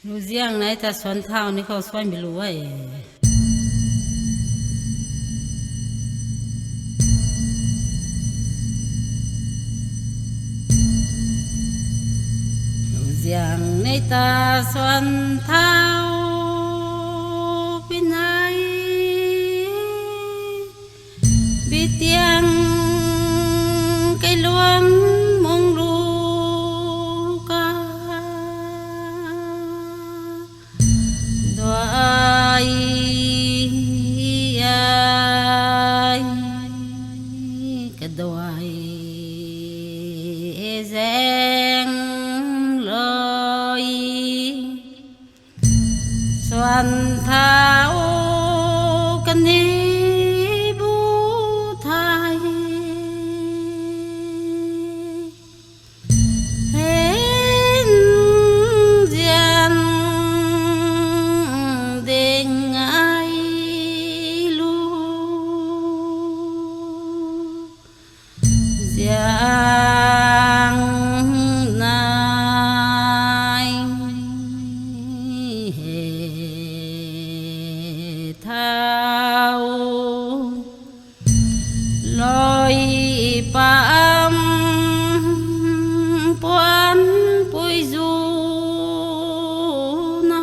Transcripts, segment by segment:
รู้เรื่องไหนแต่สวนเท่านี่เขาสวยไม่รู้ไอ้รู้เรื่องในตาสวนเท่าเป็นไงบิดยังไกลหลวงมองลูกาด้วยก็ด้วยแสงลอยส่วนเท้ากันนี้giang nai thao lôi pam puan pui du na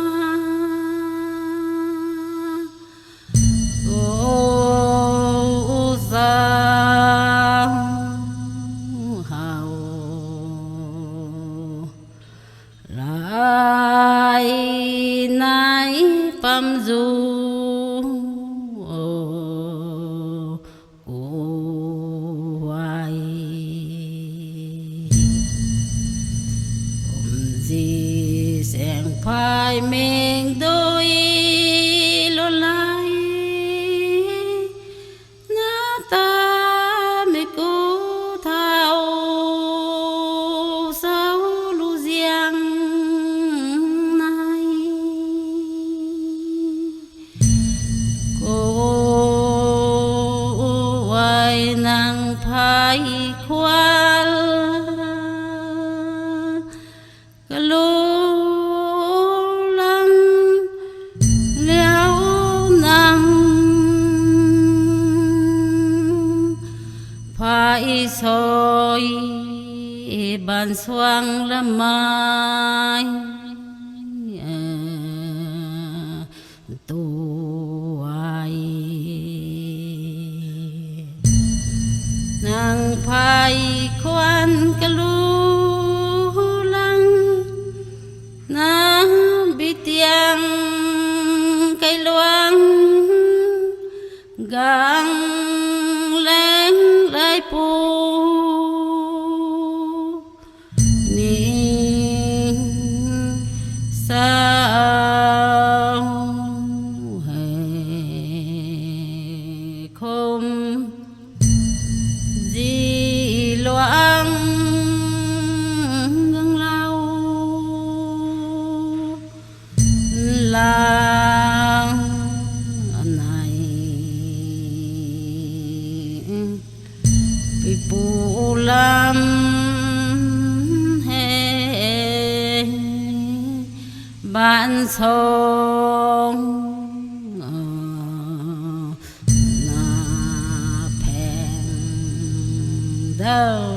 ô sa lại nãy pam du hoài gì sen phai mình đôi lo lại na ta me cô thao sao lu giang nàng phai khoan cả lô lăng léo nàng phai soi bàn xoang lâm mai nàng phai khoan cả lũ lăng na bị tiếng cây loang gang lên lại pu ni sao không di loang gương lao làng này bị phụ làm hè bạn sông đâu